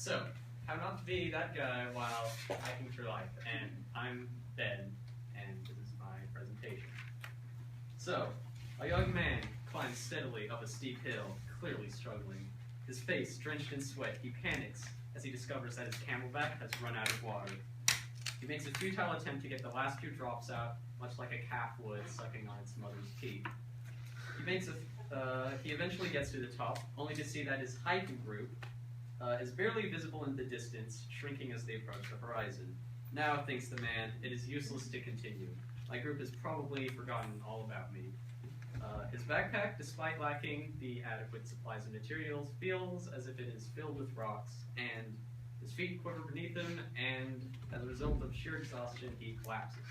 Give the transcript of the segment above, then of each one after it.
So, how not to be that guy while hiking through life. And I'm Ben, and this is my presentation. So, a young man climbs steadily up a steep hill, clearly struggling. His face drenched in sweat, he panics as he discovers that his camelback has run out of water. He makes a futile attempt to get the last few drops out, much like a calf would sucking on its mother's teat. He eventually gets to the top, only to see that his hiking group is barely visible in the distance, shrinking as they approach the horizon. Now, thinks the man, it is useless to continue. My group has probably forgotten all about me. His backpack, despite lacking the adequate supplies and materials, feels as if it is filled with rocks, and his feet quiver beneath him, and as a result of sheer exhaustion, he collapses.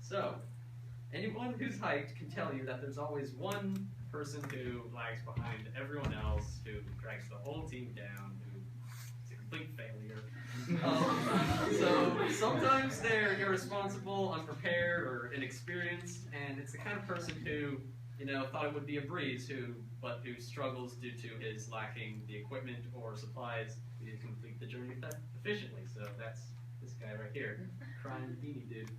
So, anyone who's hiked can tell you that there's always one person who lags behind everyone else, who drags the whole team down, who's a complete failure. So sometimes they're irresponsible, unprepared, or inexperienced, and it's the kind of person who, thought it would be a breeze, but who struggles due to his lacking the equipment or supplies to complete the journey efficiently. So that's this guy right here, crying beanie dude.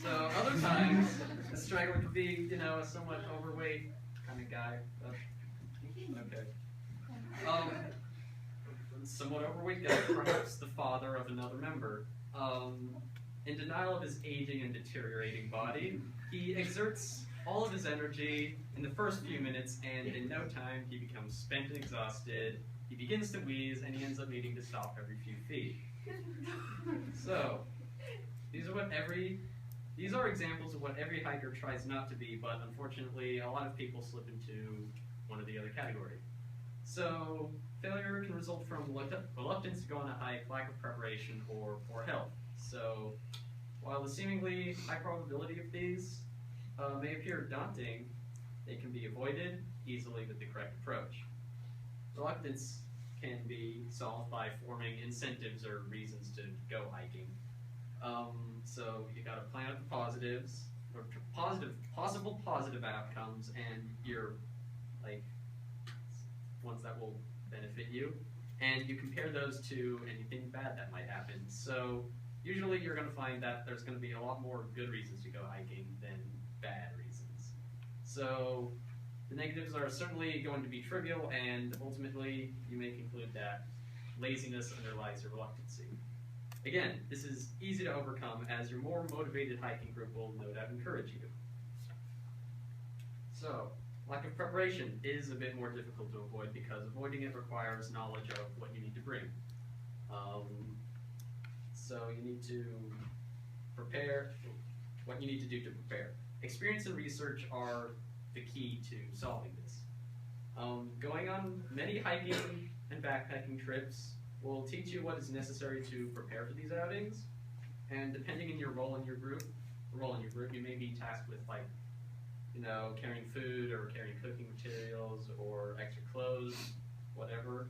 So other times, a straggler could be, a somewhat overweight kind of guy. Okay. Somewhat overweight guy, perhaps the father of another member. In denial of his aging and deteriorating body, he exerts all of his energy in the first few minutes, and in no time he becomes spent and exhausted. He begins to wheeze, and he ends up needing to stop every few feet. So, these are examples of what every hiker tries not to be, but unfortunately a lot of people slip into one or the other category. So, failure can result from reluctance to go on a hike, lack of preparation, or poor health. So, while the seemingly high probability of these may appear daunting, they can be avoided easily with the correct approach. Reluctance can be solved by forming incentives or reasons to go hiking. So you got to plan out the positives, or possible positive outcomes, and your ones that will benefit you, and you compare those to anything bad that might happen. So usually you're going to find that there's going to be a lot more good reasons to go hiking than bad reasons. So the negatives are certainly going to be trivial, and ultimately you may conclude that laziness underlies your reluctancy. Again, this is easy to overcome, as your more motivated hiking group will no doubt encourage you. So, lack of preparation is a bit more difficult to avoid because avoiding it requires knowledge of what you need to bring. So you need to prepare what you need to do to prepare. Experience and research are the key to solving this. Going on many hiking and backpacking trips will teach you what is necessary to prepare for these outings, and depending on your role in your group, you may be tasked with carrying food or carrying cooking materials or extra clothes, whatever.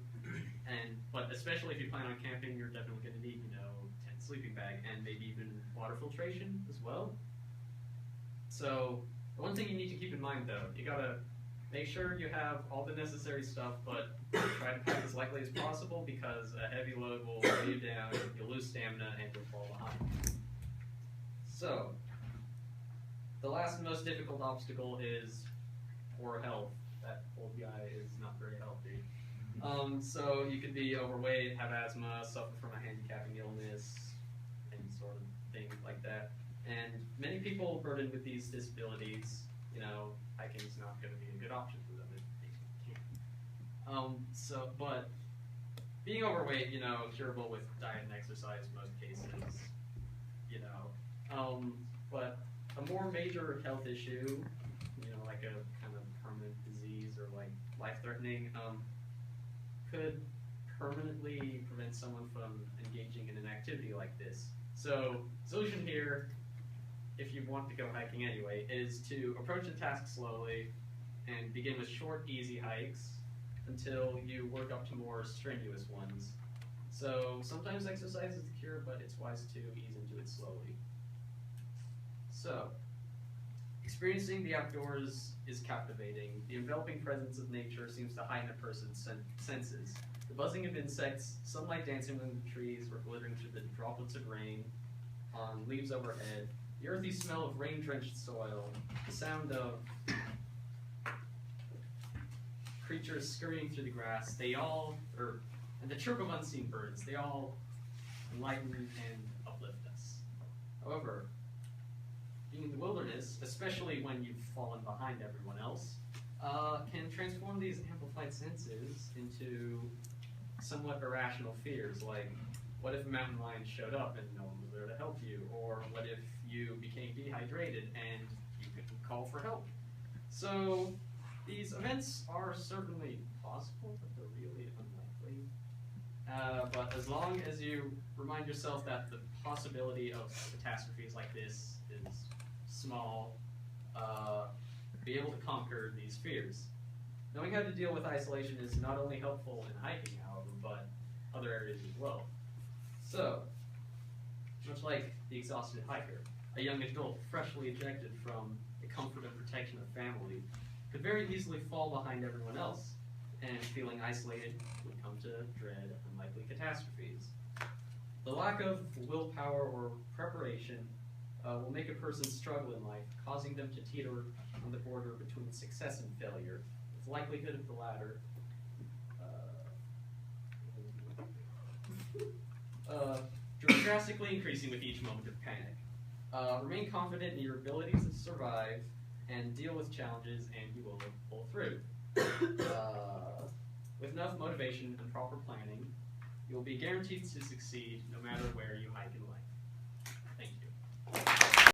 But especially if you plan on camping, you're definitely going to need tent, sleeping bag, and maybe even water filtration as well. So the one thing you need to keep in mind though, you gotta make sure you have all the necessary stuff, but try to pack as lightly as possible because a heavy load will weigh you down, you'll lose stamina, and you'll fall behind. So, the last and most difficult obstacle is poor health. That old guy is not very healthy. So you could be overweight, have asthma, suffer from a handicapping illness, any sort of thing like that. And many people burdened with these disabilities, hiking is not going to be a good option for them if they can't. But being overweight, curable with diet and exercise in most cases, but a more major health issue, like a kind of permanent disease or like life-threatening, could permanently prevent someone from engaging in an activity like this. So, solution here, if you want to go hiking anyway, is to approach the task slowly and begin with short, easy hikes until you work up to more strenuous ones. So sometimes exercise is the cure, but it's wise to ease into it slowly. So, Experiencing the outdoors is captivating. The enveloping presence of nature seems to heighten a person's senses. The buzzing of insects, sunlight dancing in the trees or glittering through the droplets of rain on leaves overhead, the earthy smell of rain-drenched soil, the sound of creatures scurrying through the grass, and the chirp of unseen birds, they all enlighten and uplift us. However, being in the wilderness, especially when you've fallen behind everyone else, can transform these amplified senses into somewhat irrational fears, like, what if a mountain lion showed up and no one was there to help you? Or what if you became dehydrated and you couldn't call for help? So, these events are certainly possible, but they're really unlikely. But as long as you remind yourself that the possibility of catastrophes like this is small, be able to conquer these fears. Knowing how to deal with isolation is not only helpful in hiking, however, but other areas as well. So, much like the exhausted hiker, a young adult freshly ejected from the comfort and protection of family could very easily fall behind everyone else, and feeling isolated would come to dread unlikely catastrophes. The lack of willpower or preparation will make a person struggle in life, causing them to teeter on the border between success and failure, with the likelihood of the latter drastically increasing with each moment of panic. Remain confident in your abilities to survive and deal with challenges, and you will pull through. With enough motivation and proper planning, you will be guaranteed to succeed no matter where you hike in life. Thank you.